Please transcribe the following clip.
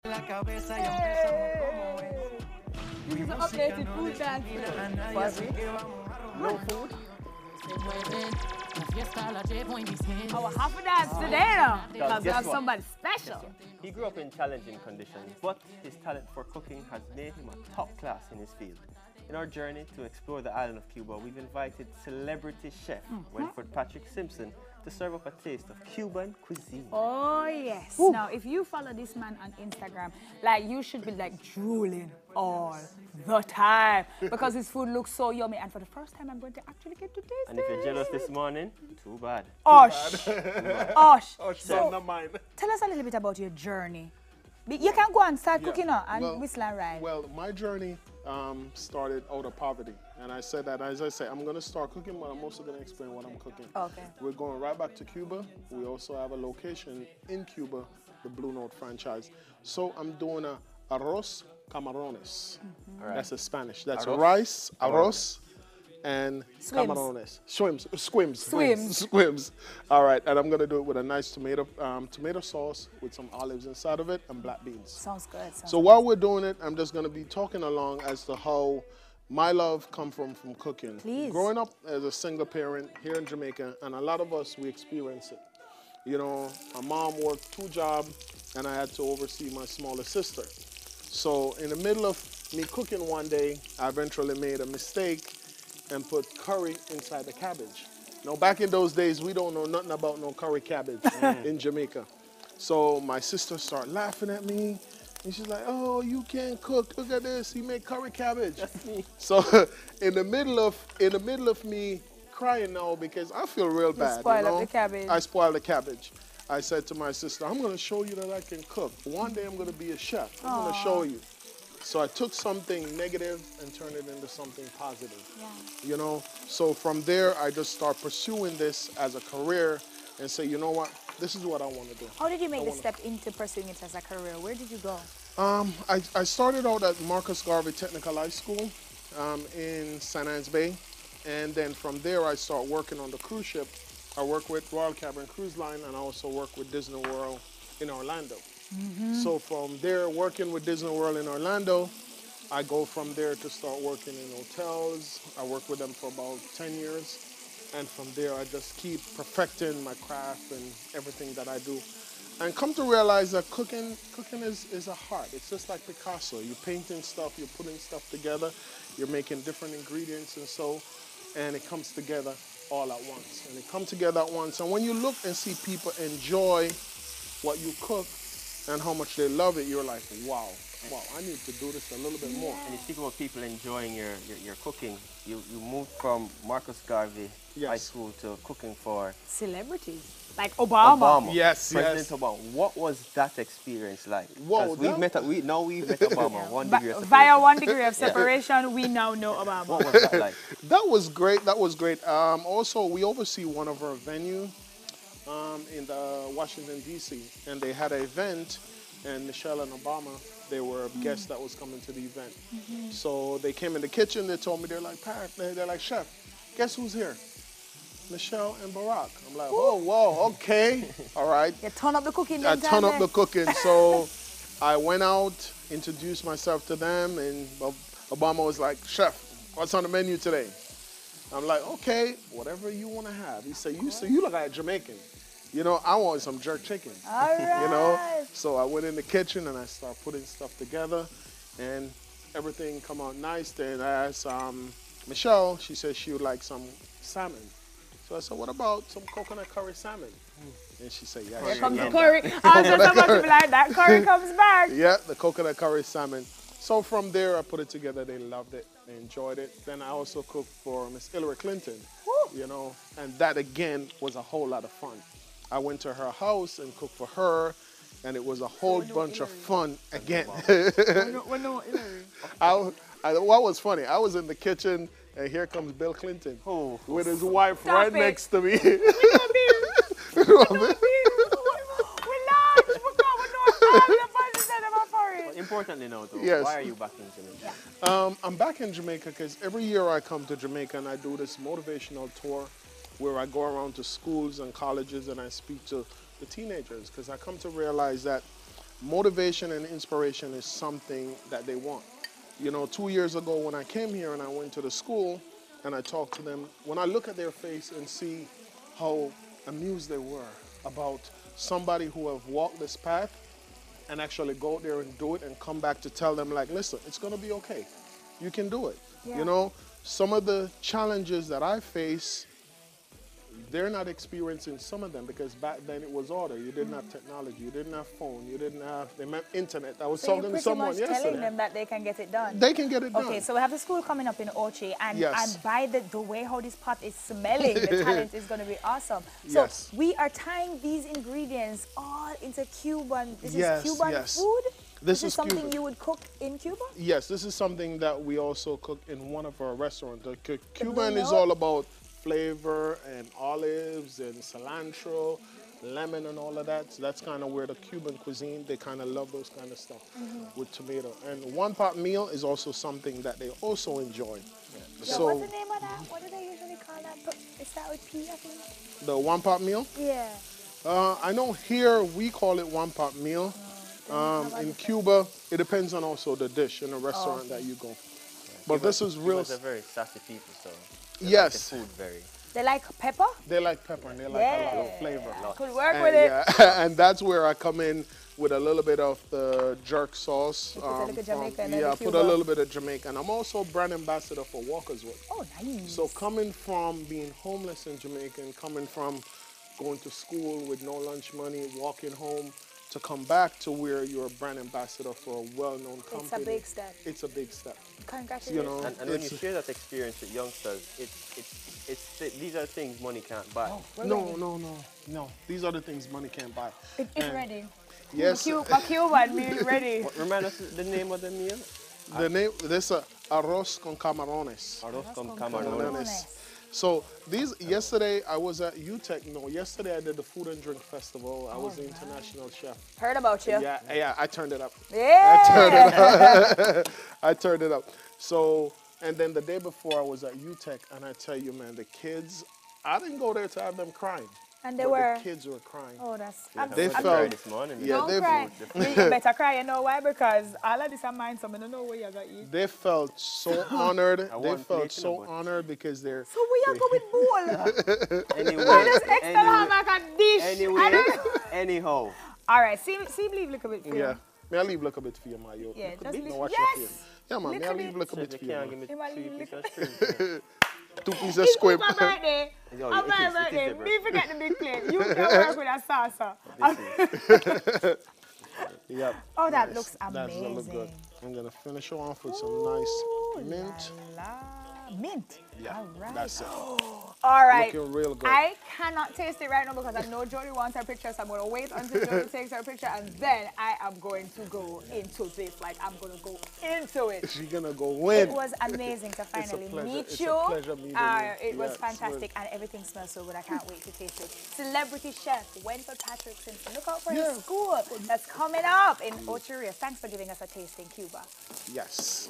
This is an updated food dance. No food. Our half a dance today, though. Because we guess have what? somebody special. He grew up in challenging conditions, but his talent for cooking has made him a top class in his field. In our journey to explore the island of Cuba, we've invited celebrity chef Wenford Simpson to serve up a taste of Cuban cuisine. Oh, yes. Now, if you follow this man on Instagram, like, you should be, like, drooling all the time because his food looks so yummy. And for the first time, I'm going to actually get to taste it. And if you're jealous this morning, too bad. Osh. Osh. So, not mine. Tell us a little bit about your journey. You can go and start cooking now and whistle and ride. Well, my journey started out of poverty. And I said that, as I say, I'm going to start cooking, but I'm also going to explain what I'm cooking. Okay. We're going right back to Cuba. We also have a location in Cuba, the Blue Note franchise. So I'm doing a arroz camarones. That's a Spanish. That's rice, arroz, and camarones. Swims. All right, and I'm gonna do it with a nice tomato sauce with some olives inside of it and black beans. Sounds good. So while we're doing it, I'm just gonna be talking along as to how my love come from cooking. Please. Growing up as a single parent here in Jamaica, and a lot of us, we experience it. You know, my mom worked 2 jobs, and I had to oversee my smaller sister. So in the middle of me cooking one day, I eventually made a mistake and put curry inside the cabbage. Now, back in those days, we don't know nothing about no curry cabbage in Jamaica. So my sister started laughing at me, and she's like, "Oh, you can't cook. Look at this. He made curry cabbage." That's me. So in the middle of me crying now because I feel real bad. Spoil up the cabbage. I spoiled the cabbage. I said to my sister, "I'm going to show you that I can cook. One day I'm going to be a chef. I'm going to show you." So I took something negative and turned it into something positive. Yeah. You know, so from there I just start pursuing this as a career and say, you know what, this is what I want to do. How did you make the step into pursuing it as a career? Where did you go? I started out at Marcus Garvey Technical High School in St. Anne's Bay, and then from there I start working on the cruise ship. I work with Royal Caribbean Cruise Line, and I also work with Disney World in Orlando. So from there, working with Disney World in Orlando, I go from there to start working in hotels. I work with them for about 10 years. And from there, I just keep perfecting my craft and everything that I do. And come to realize that cooking is a heart. It's just like Picasso. You're painting stuff, you're putting stuff together, you're making different ingredients and it comes together all at once. And it comes together at once. And when you look and see people enjoy what you cook and how much they love it, you're like, wow, I need to do this a little bit more. And you speak about people enjoying your cooking. You moved from Marcus Garvey High School to cooking for Celebrities. Like Obama. Yes, President Obama. What was that experience like? Whoa, we've met Obama, 1 degree of separation. Via 1 degree of separation, we now know Obama. What was that like? That was great. That was great. Also, we oversee one of our venues in the Washington, D.C., and they had an event, and Michelle and Obama, they were guests that was coming to the event. So they came in the kitchen, they told me, they're like, "Chef, guess who's here? Michelle and Barack." I'm like, "Oh, whoa, okay, all right." You turn up the cooking. I turn up the cooking. So I went out, introduced myself to them, and Obama was like, "Chef, what's on the menu today?" I'm like, "Okay, whatever you want to have." He said, "You look like a Jamaican. You know, I want some jerk chicken." All right. You know, so I went in the kitchen and I started putting stuff together, and everything come out nice. Then I asked Michelle, she said she would like some salmon. So I said, "What about some coconut curry salmon?" And she said, "Yeah." Here comes the curry. After someone to be like, that curry comes back. Yeah, the coconut curry salmon. So from there, I put it together. They loved it. They enjoyed it. Then I also cooked for Miss Hillary Clinton, you know, and that again was a whole lot of fun. I went to her house and cooked for her, and it was a whole bunch of fun again. What was funny, I was in the kitchen, and here comes Bill Clinton with his wife next to me. Importantly now, though, Yes. why are you back in Jamaica? I'm back in Jamaica because every year I come to Jamaica and I do this motivational tour where I go around to schools and colleges and I speak to the teenagers, because I come to realize that motivation and inspiration is something that they want. You know, 2 years ago when I came here and I went to the school and I talked to them, when I look at their face and see how amused they were about somebody who have walked this path and actually go out there and do it and come back to tell them like, listen, it's gonna be okay. You can do it. Yeah. You know, some of the challenges that I face, they're not experiencing some of them because back then it was order. You didn't have technology, you didn't have phone, you didn't have the internet. I was So talking you're to pretty someone much yesterday. telling them that they can get it done. They can get it done. Okay, so we have the school coming up in Ochi, and, Yes. and by the way how this pot is smelling, the talent is going to be awesome. So Yes. we are tying these ingredients all into Cuban. This Yes, is Cuban yes. food? This is is something Cuban. you would cook in Cuba? Yes, this is something that we also cook in one of our restaurants. The Cuban blue is milk? all about flavor and olives and cilantro, lemon and all of that. So that's kind of where the Cuban cuisine, they kind of love those kind of stuff with tomato. And one pot meal is also something that they also enjoy. So what's the name of that? What do they usually call that? It starts with P, I think? The one pot meal, Yeah. I know here we call it one pot meal. In Cuba, it depends on also the dish in the restaurant that you go. But this is real. Cubans are very sassy people, so they Yes. like the food very. They like pepper? They like pepper and they like a lot of flavor. Could work And, with it. yeah, and that's where I come in with a little bit of the jerk sauce. put a little Jamaican and yeah, the put a Cuba. little bit of Jamaican. I'm also brand ambassador for Walkerswood. Oh, nice. So coming from being homeless in Jamaica and coming from going to school with no lunch money, walking home, to come back to where you're a brand ambassador for a well-known company. It's a big step. It's a big step. Congratulations. You know, And when you share that experience with youngsters, these are things money can't buy. No. These are the things money can't buy. It's ready. Yes. A Cuban meal ready. Remind us the name of the meal? The name, this is arroz con camarones. Arroz con con camarones. camarones. So yesterday I was at UTEC. No, yesterday I did the food and drink festival. I was the international chef. Heard about you. Yeah, I turned it up. Yeah. I turned it up. So, and then the day before I was at UTEC, and I tell you, man, the kids, I didn't go there to have them crying. And they but were. The kids were crying. Oh, that's. They I felt- tried this morning. Yeah, Don't they- cry. You better cry. You know why? Because all of this are mine, so I don't know where you're going to eat. They felt so honored. They want felt plate, so you know, honored because they're. So we are going with bowl. Anyway, There's extra ham like a dish. anyway, anyhow. All right, see leave a little bit for you. Yeah. May I leave a little bit for you, Mayo? Yeah, just leave. No, watch Yes. your face. Yeah, man. May I Little leave a little So bit they for you, can't man? give me You want 3 leave pieces little- of shrimp. 2 pieces of It's squib. my birthday. Yo, On it my is birthday. the Me forget the big plate. You can work with a salsa. Yep. Oh, that Nice. looks That's gonna amazing. look good. I'm gonna finish off with some nice Ooh, mint. la, la. Mint. Yeah, All right. that's it. All right. Looking real good. I cannot taste it right now because I know Jody wants her picture, so I'm going to wait until Jody takes her picture, and then I am going to go into this. Like, I'm going to go into it. She's gonna go win. It was amazing to finally pleasure. meet It's a you. pleasure meeting you. It was Yes, fantastic, and everything smells so good. I can't wait to taste it. Celebrity chef Wenford Simpson. Look out for Yeah. his school that's coming up in Ocho Rios. Thanks for giving us a taste in Cuba. Yes.